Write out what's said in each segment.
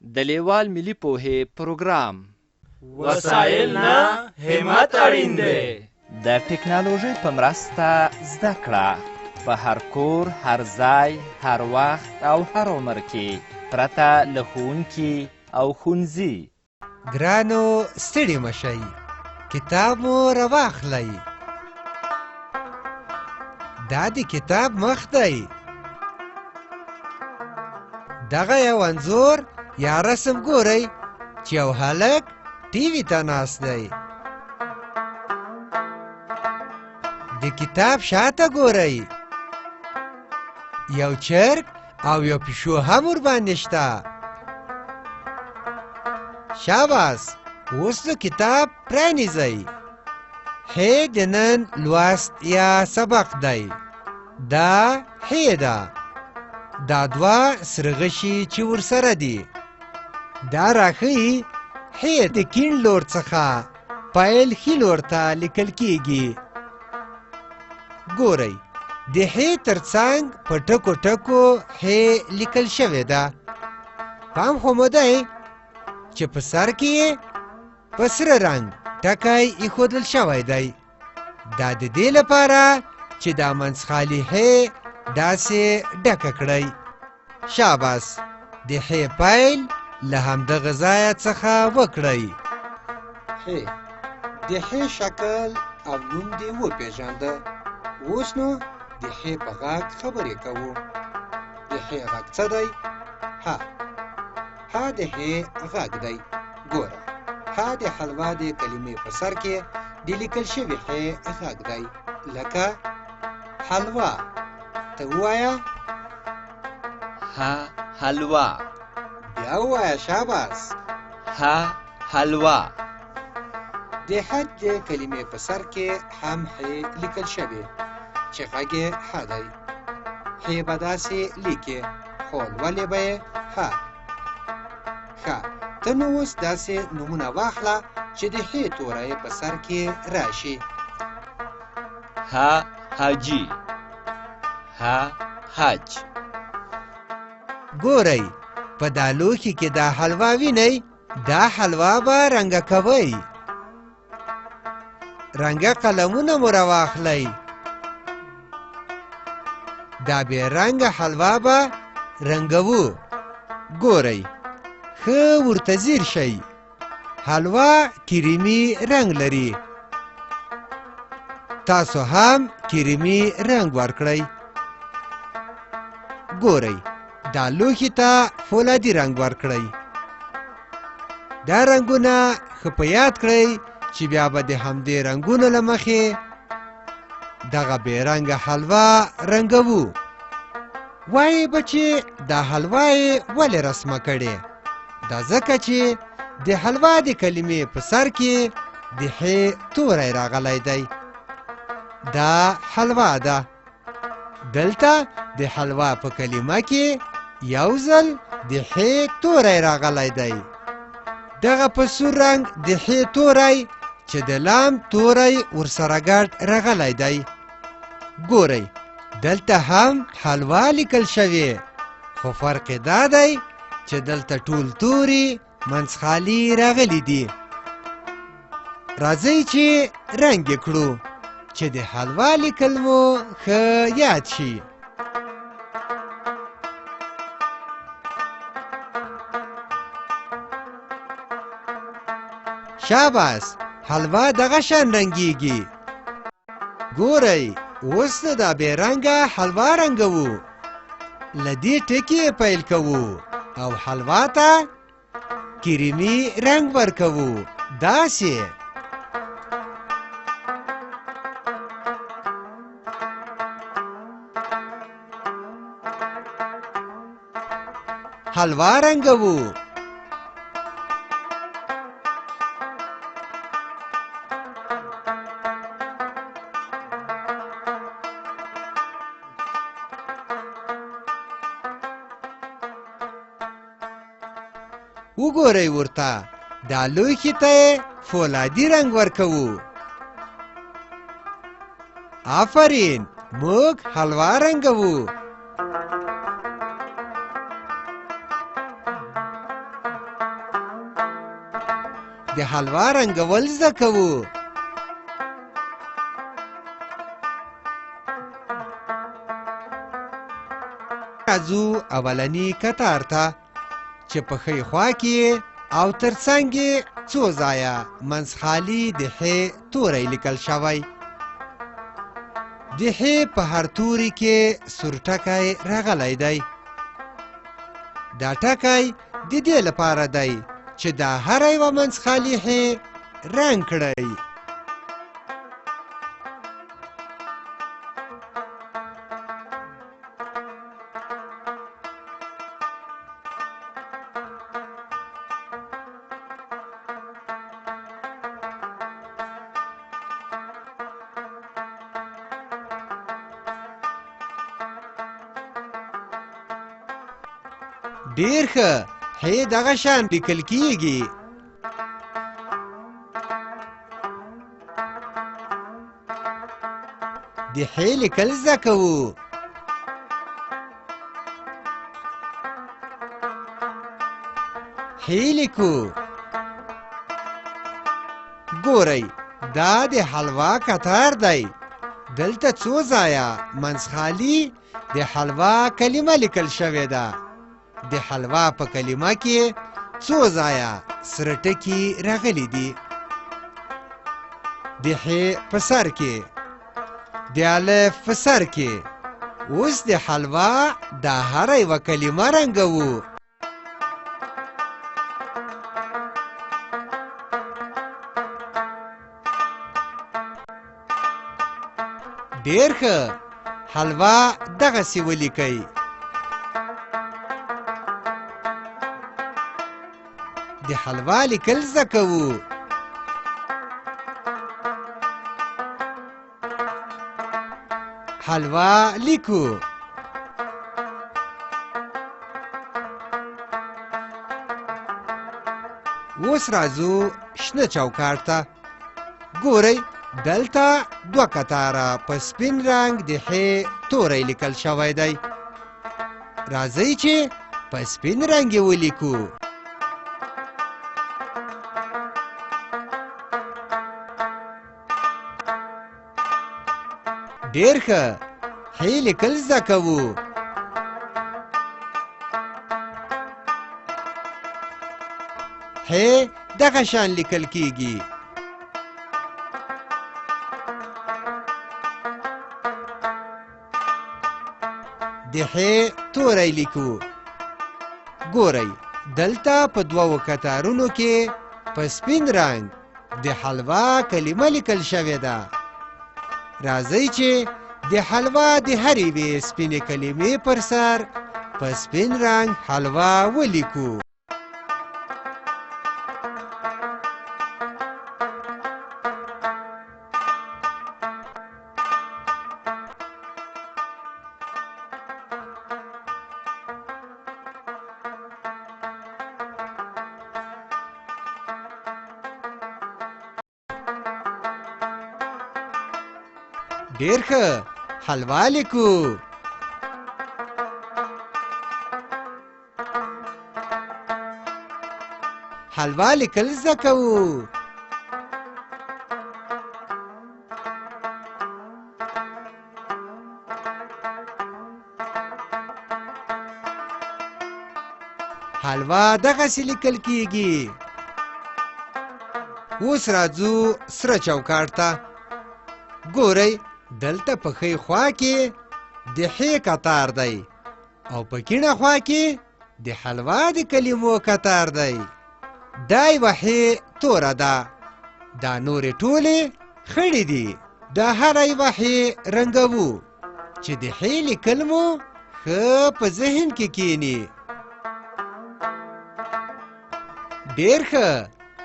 د لیوال ملي پوهې پروګرام وسایل نه همت اړین دی. د ټکنالوژۍ په مرسته زده کړه په هر کور، هر ځای، هر وخت او هر عمر کې پرته له ښوونکي او ښوونځي. ګرانو ستړي مشئ، کتاب مو راواخلئ. دا د کتاب مخ دی. دغه یو انځور یا رسم ګورئ چې یو هلک ټي وي ته ناست دی. د کتاب شاته ګورئ، یو چرګ او یو پیشو هم ورباندې شته. شاباس، اوس د کتاب پرانیزئ. هی د نن لوست یا سبق دی. دا هی ده. دا دوه سره غشي چې ورسره دي. دا راښیي هی د کیڼ لور څخه پیل ښي لور ته لیکل کیږي. ګورئ، د هی ترڅنګ په ټکو ټکو هی لیکل شوې ده. پام خو مو دی چې په سر کې یې په سره رنګ ټکی ایښودل شوی دی. دا د دې لپاره چې دا منځخالي هی داسې ډکه کړئ. شاباس، د هی پیل له همدغه ځایه څخه وکړئ. هی د هی شکل او نوم دې وپېژانده. اوس نو د هی په غږ خبرې کوو. د هی غږ څه دی؟ ها د هی غږ دی. ګوره، ها د حلوا د کلمې په سر کې د لیکل شوي هی غږ دی. لکه حلوا. ته ووایه ها حلوا. بیا ووایه. شاباس. ها حلوا. د حج د کلمې په سر کې هم هی لیکل شوی چې غږ یې ها دی. هی به داسې لیکې، خو لولې به یې ها. ښه، ته نو اوس داسې نومونه واخله چې د هی توری په سر کې راشي. ها حاجي. ها حج. ګورئ، په دا لوښي کې دا حلوا وینئ. دا حلوا به رنګه کوئ. رنګه قلمونه مو راواخلئ. دا بې رنګه حلوا به رنګوو. ګورئ، ښه ورته ځیر شئ. حلوا کریمي رنګ لري. تاسو هم کریمي رنګ ورکړئ. ګورئ، دا لوښي ته فولادي رنګ ورکړئ. دا رنګونه ښه په یاد کړئ چې بیا به د همدې رنګونو له مخې دغه بې رنګه حلوا رنګوو. وایي به چې دا حلوا یې ولې رسمه کړې؟ دا ځکه چې د حلوا د کلمې په سر کې د هی توری راغلی دی. دا حلوا ده. دلته د حلوا په کلمه کې یو ځل د هی توری راغلی دی. دغه په سور رنګ د هی توری چې د لام توری ورسره ګډ راغلی دی. ګورئ، دلته هم حلوا لیکل شوی، خو فرق یې دا دی چې دلته ټول توري منځخالي راغلي دي. راځئ چې رنګ یې کړو چې د حلوا لیکل مو ښه یاد شي. شاباس، حلوا دغه شان رنګیږي. ګورئ، اوس نو دا بې رنګه حلوا رنګوو. له دې ټکي پیل کوو او حلوا ته کریمي رنګ ورکوو. داسې حلوا رنګوو. وګورئ، ورته دا لوښي ته یې فولادي رنګ ورکوو. آفرین، موږ حلوا رنګوو. د حلوا رنګول زده کوو. راځو اولني کتار ته چې په ښی خوا کې او تر څنګ یې څو ځایه منځخالي د ح توری لیکل شوی. د ح په هر توري کې سور ټکی راغلی دی. دا ټکی د دې لپاره دی چې دا هره یوه منځخالي ح رنګ کړئ. ډیر ښه، ح دغه شان لیکل کیږي. د ح لیکل زده کوو. ح لیکو. ګورئ دا د حلوا کتار دی. دلته څو ځایه منځخالي د حلوا کلمه لیکل شوې ده. د حلوا په کلمه کې څو ځایه سره ټکي راغلي دي. د ح په سر کې، د الف په سر کې. اوس د حلوا دا هره یوه کلمه رنګوو. ډیر ښه، حلوا دغسې ولیکئ. د حلوا لیکل زده کوو. حلوا لیکو. اوس راځو شنه چوکاټ ته. ګورئ دلته دوه کتاره په سپین رنګ د ح توری لیکل شوی دی. راځئ چې په سپین رنګ یې ولیکو. ډیر ښه، ح لیکل زده کوو. ح دغه شان لیکل کیږي. د ح توری لیکو. ګورئ دلته په دوو کتارونو کې په سپین رنګ د حلوا کلمه لیکل شوې ده. راځئ چې د حلوا د هرې یوې سپینې کلمې پر سر په سپین رنګ حلوا ولیکو. ډیر ښه، حلوا لیکو. حلوا لیکل زده کوو. حلوا دغسې لیکل کیږي. اوس راځو سره چوکاټ ته. ګورئ دلته په ښی خوا کې د ح کتار دی او په کیڼه خوا کې د حلوا د کلمو کتار دی. دا یوه ح توره ده. دا نورې ټولې خړې دي. دا هره یوه ح رنګوو چې د ح لیکل مو ښه په ذهن کې کینی. ډیر ښه،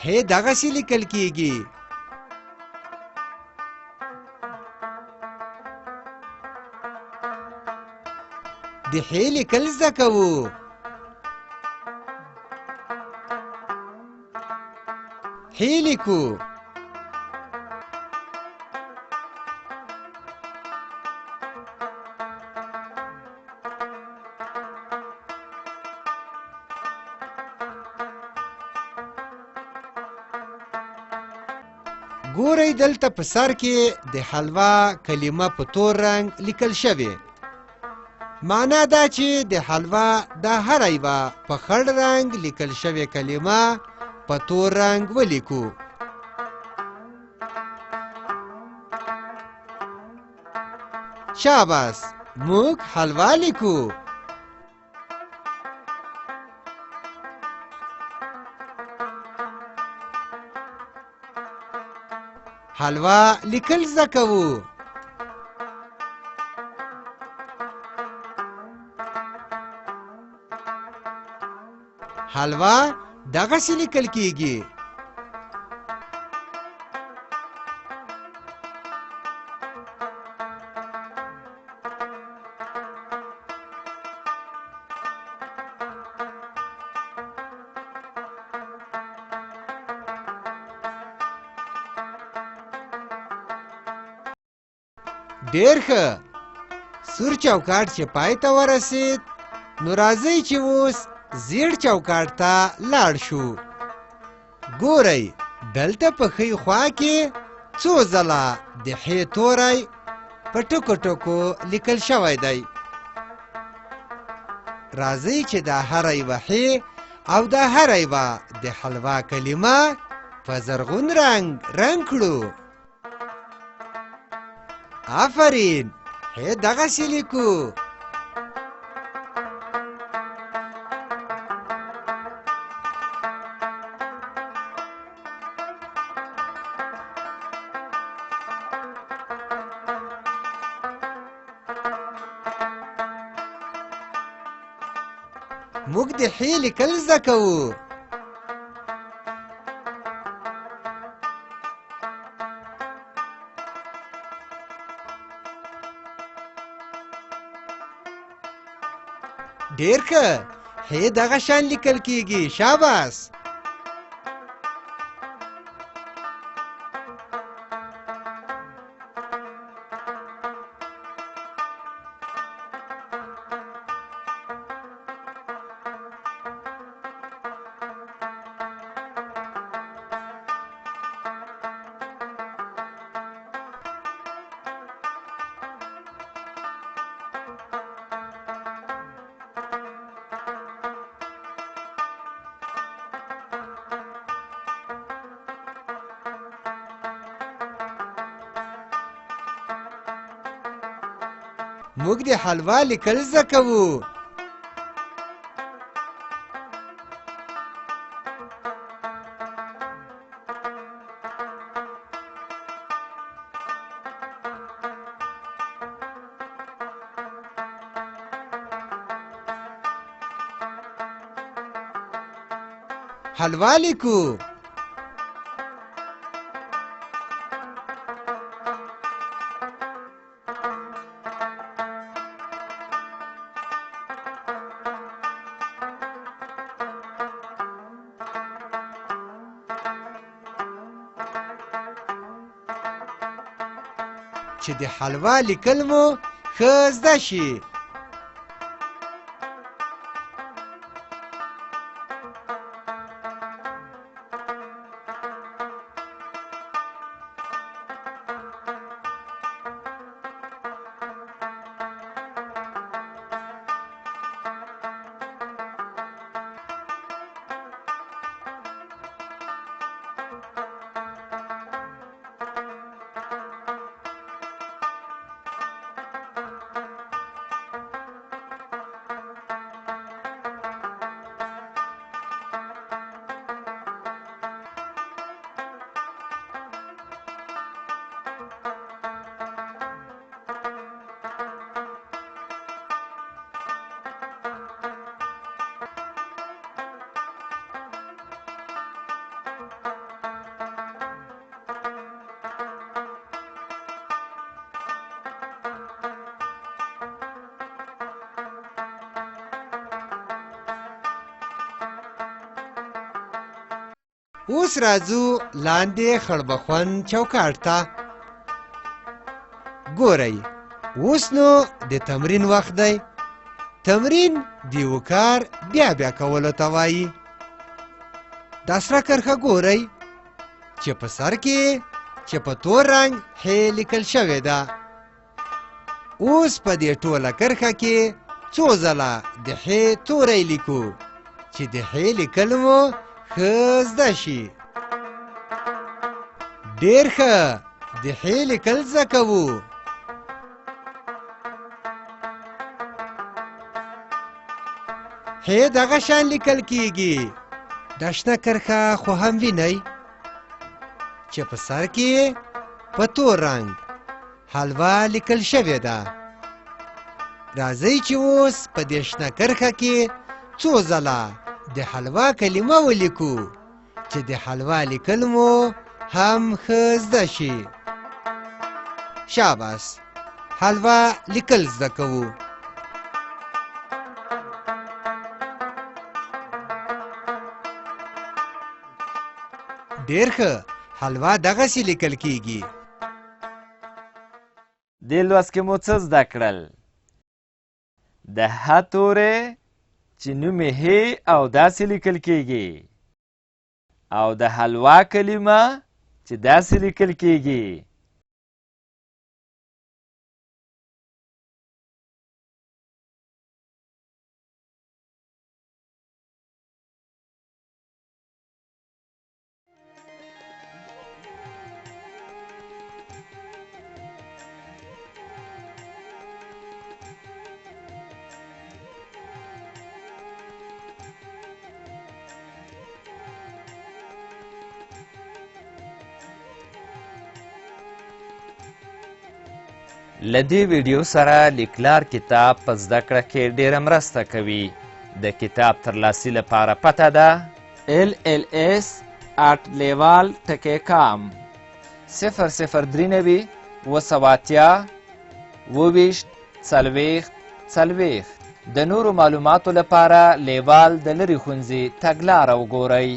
ح دغسې لیکل کیږي. د ح لیکل زده کوو. ح لیکو. ګورئ دلته په سر کې د حلوا کلمه په تور رنګ لیکل شوې. معنا دا چې د حلوا دا هره یوه په خړ رنګ لیکل شوې کلمه په تور رنګ ولیکو. شاباس، موږ حلوا لیکو. حلوا لیکل زده کوو. حلوا دغسې لیکل کیږي. ډېر ښه. سور چوکاټ چې پای ته ورسید، نو راځئ چې اوس زیړ چوکاټ ته لاړ شو. ګورئ دلته په ښی خوا کې څو ځله د ح توری په ټکو ټکو لیکل شوی دی. راځئ چې دا هره یوه ح او دا هره یوه د حلوا کلمه په زرغون رنګ کړو. آفرین، ح دغسې لیکو. موږ د ح لیکل زده کوو. ډېر ښه. ح دغه شان لیکل کیږي. شاباس. موږ د حلوا لیکل زده کوو. حلوا لیکو. چې د حلوا لیکل مو ښه زده شي. اوس راځو لاندې خړبخون چوکاټ ته. ګورئ اوس نو د تمرین وخت دی. تمرین د یو کار بیا بیا کولو ته وایي. دا سره کرښه ګورئ چې په سر کې چې په تور رنګ ح لیکل شوې ده. اوس په دې ټوله کرښه کې څو ځله د ح توری لیکو چې د ح لیکل مو ښه زده شي. ډېر ښه، د ح لیکل زده کوو. ح دغه شان لیکل کیږي. دا شنه کرښه خو هم وینئ چې په سر کې په تور رنګ حلوا لیکل شوې ده. راځئ چې اوس په دې شنه کرښه کې څو ځله د حلوا کلمه ولیکو چې د حلوا لیکل مو هم ښه زده شي. شاباس، حلوا لیکل زده کوو. ډېر ښه، حلوا دغسې لیکل کیږي. دې لوست کې مو څه زده کړل؟ د ح توری چې نوم یې ه او داسې لیکل کیږي، او د حلوا کلمه چې داسې لیکل کیږي. له دې ویډیو سره لیکلار کتاب په زده کړه کې ډېره مرسته کوي. د کتاب ترلاسي لپاره پته ده LLS@leval.com 003 280 24 40. د نورو معلوماتو لپاره لیوال د لرې ښوونځي تګلاره وګورئ.